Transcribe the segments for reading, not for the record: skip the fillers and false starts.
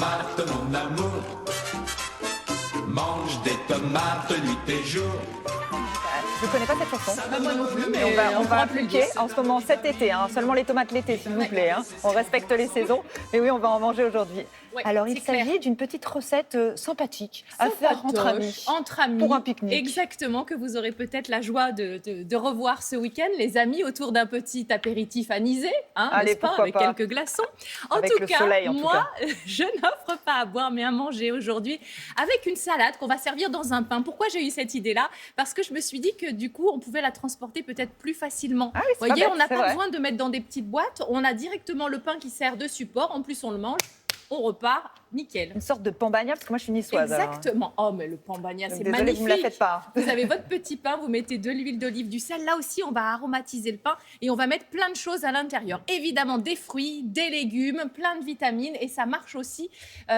tomates, mon amour. Mange des tomates nuit et jour. Je ne connais pas cette chanson. Moi non plus, mais On va plus appliquer en ce moment cet été. Seulement les tomates l'été, s'il vous plaît. On respecte les saisons. Mais oui, on va en manger aujourd'hui. Ouais, alors, il c'est clair. s'agit d'une petite recette sympathique à faire entre amis. Entre amis. Pour un pique-nique. Exactement, que vous aurez peut-être la joie de revoir ce week-end, les amis, autour d'un petit apéritif anisé, Allez, n'est-ce pas, pourquoi avec pas. quelques glaçons. En Avec tout le cas, soleil, en tout moi, je n'offre pas à boire, mais à manger aujourd'hui, avec une salade qu'on va servir dans un pain. Pourquoi j'ai eu cette idée-là? Parce que je me suis dit que du coup, on pouvait la transporter peut-être plus facilement. Ah oui, Vous voyez, pas bête, on n'a c'est pas vrai. besoin de mettre dans des petites boîtes. On a directement le pain qui sert de support. En plus, on le mange. On repart, nickel. Une sorte de pambagna, parce que moi, je suis niçoise. alors. Exactement. Oh, mais le pambagna, c'est Désolée, magnifique. vous ne me la faites pas. Vous avez votre petit pain, vous mettez de l'huile d'olive, du sel. Là aussi, on va aromatiser le pain et on va mettre plein de choses à l'intérieur. Évidemment, des fruits, des légumes, plein de vitamines. Et ça marche aussi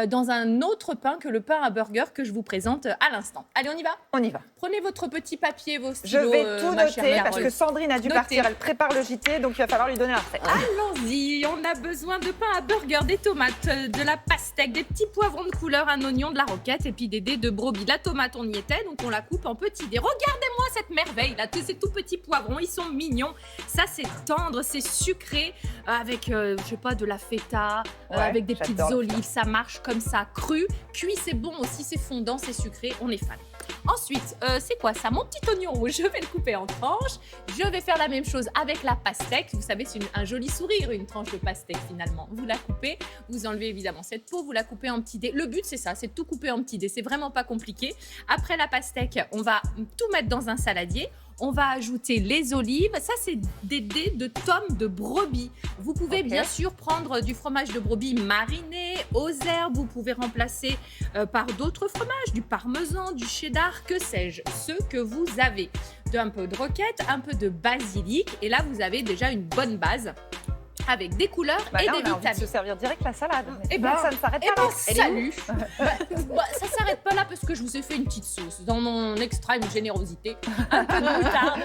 dans un autre pain que le pain à burger que je vous présente à l'instant. Allez, on y va? On y va. Prenez votre petit papier, vos Je stylos. vais tout ma chère noter parce Carole. que Sandrine a dû Notez. partir. Elle prépare le JT, donc il va falloir lui donner la recette. Allons-y, on a besoin de pain à burger, des tomates, de la pastèque, des petits poivrons de couleur, un oignon, de la roquette et puis des dés de brebis. La tomate, on y était, donc on la coupe en petits dés. Regardez-moi cette merveille là, tous ces tout petits poivrons, ils sont mignons. Ça, c'est tendre, c'est sucré, avec, je sais pas, de la feta, Ouais, avec des petites j'adore la olives. Ça marche comme ça, cru. Cuit, c'est bon aussi, c'est fondant, c'est sucré, on est fan. Ensuite, c'est quoi ça? Mon petit oignon rouge, je vais le couper en tranches. Je vais faire la même chose avec la pastèque. Vous savez, c'est un joli sourire, une tranche de pastèque finalement. Vous la coupez, vous enlevez évidemment cette peau, vous la coupez en petits dés. Le but, c'est ça, c'est de tout couper en petits dés. C'est vraiment pas compliqué. Après la pastèque, on va tout mettre dans un saladier. On va ajouter les olives. Ça, c'est des dés de tomes de brebis. Vous pouvez Ok. bien sûr prendre du fromage de brebis mariné aux herbes. Vous pouvez remplacer par d'autres fromages, du parmesan, du cheddar, que sais-je, ce que vous avez. Un peu de roquette, un peu de basilic. Et là, vous avez déjà une bonne base avec des couleurs Bah et là, des on a envie de vitamines. se servir direct la salade. Eh Donc, ben, ça ne s'arrête Eh pas ben, là. Elle est où salut. Ça s'arrête pas là parce que je vous ai fait une petite sauce dans mon extrême générosité. Un peu de moutarde,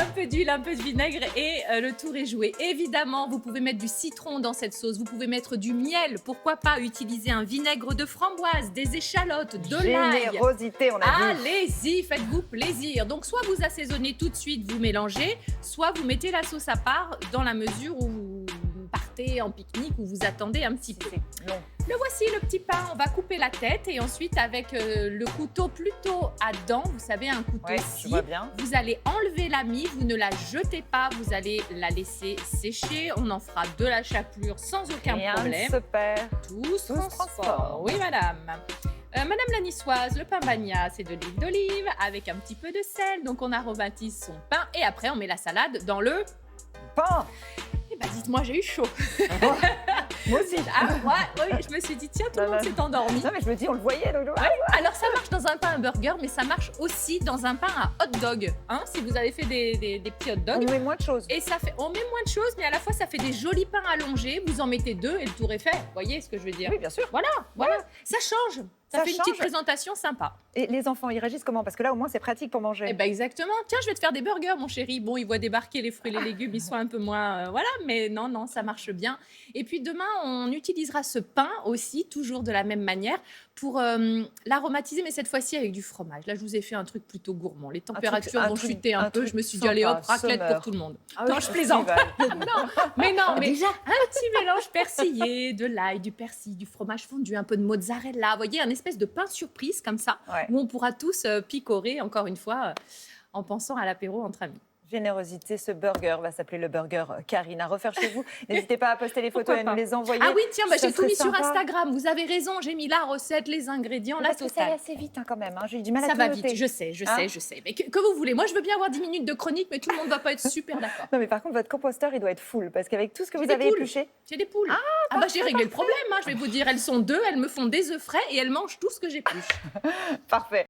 un peu d'huile, un peu de vinaigre et le tour est joué. Évidemment, vous pouvez mettre du citron dans cette sauce, vous pouvez mettre du miel. Pourquoi pas utiliser un vinaigre de framboise, des échalotes, de l'ail. Générosité, on a dit. Allez-y, faites-vous plaisir. Donc, soit vous assaisonnez tout de suite, vous mélangez, soit vous mettez la sauce à part dans la mesure où vous partez en pique-nique ou vous attendez un petit peu. C'est long. Le voici, le petit pain. On va couper la tête et ensuite, avec le couteau plutôt à dents, vous savez, un couteau Ouais, je scie, vois bien. vous allez enlever la mie, vous ne la jetez pas, vous allez la laisser sécher. On en fera de la chapelure sans aucun Rien problème. ne se perd. Tout se Tout se transforme. transforme. Oui, madame. Madame la niçoise, le pain bagna, c'est de l'huile d'olive avec un petit peu de sel. Donc, on aromatise son pain et après, on met la salade dans le... Pain. Eh ben, dites-moi, j'ai eu chaud. Moi aussi. Ah, ouais, oui, je me suis dit, tiens, tout le monde s'est endormi. Non, mais je me dis, on le voyait. Donc... Alors, ça marche dans un pain à burger, mais ça marche aussi dans un pain à hot dog. Hein, si vous avez fait des petits hot On dogs. met moins de choses. Et ça fait, on met moins de choses, mais à la fois, ça fait des jolis pains allongés. Vous en mettez deux et le tour est fait. Vous voyez ce que je veux dire? Oui, bien sûr. Voilà. Ça change. Ça Ça fait une petite change. présentation sympa. Et les enfants, ils réagissent comment? Parce que là, au moins, c'est pratique pour manger. Eh ben exactement. Tiens, je vais te faire des burgers, mon chéri. Bon, ils voient débarquer les fruits et les légumes, ils sont un peu moins... voilà, mais non, ça marche bien. Et puis demain, on utilisera ce pain aussi, toujours de la même manière, pour l'aromatiser, mais cette fois-ci avec du fromage. Là, je vous ai fait un truc plutôt gourmand. Les températures un vont truc- chuter un un peu. truc Je me suis dit, sympa, allez hop, raclette summer. pour tout le monde. Ah oui, Non, je plaisante. festival. Non, mais Déjà un petit mélange persillé, de l'ail, du persil, du fromage fondu, un peu de mozzarella. Vous voyez, un espèce de pain surprise comme ça, Ouais. où on pourra tous picorer, encore une fois, en pensant à l'apéro entre amis. Générosité, ce burger va s'appeler le burger Karine. À refaire chez vous. N'hésitez pas à poster les photos et à nous les envoyer. Ah oui, tiens, bah, Ça j'ai tout serait mis sur sympa. Instagram. Vous avez raison, j'ai mis la recette, les ingrédients, la Parce que ça allait totale. assez vite quand même. J'ai eu du mal à Ça tout va noter. vite, je sais, Hein je sais. Mais que vous voulez, moi je veux bien avoir 10 minutes de chronique, mais tout le monde ne va pas être super d'accord. Non, mais par contre, votre composteur, il doit être full. Parce qu'avec tout ce que J'ai vous des avez poules. épluché, J'ai des poules. Ah bah j'ai réglé le problème, hein, je vais vous dire, elles sont deux, elles me font des œufs frais et elles mangent tout ce que j'épluche. parfait.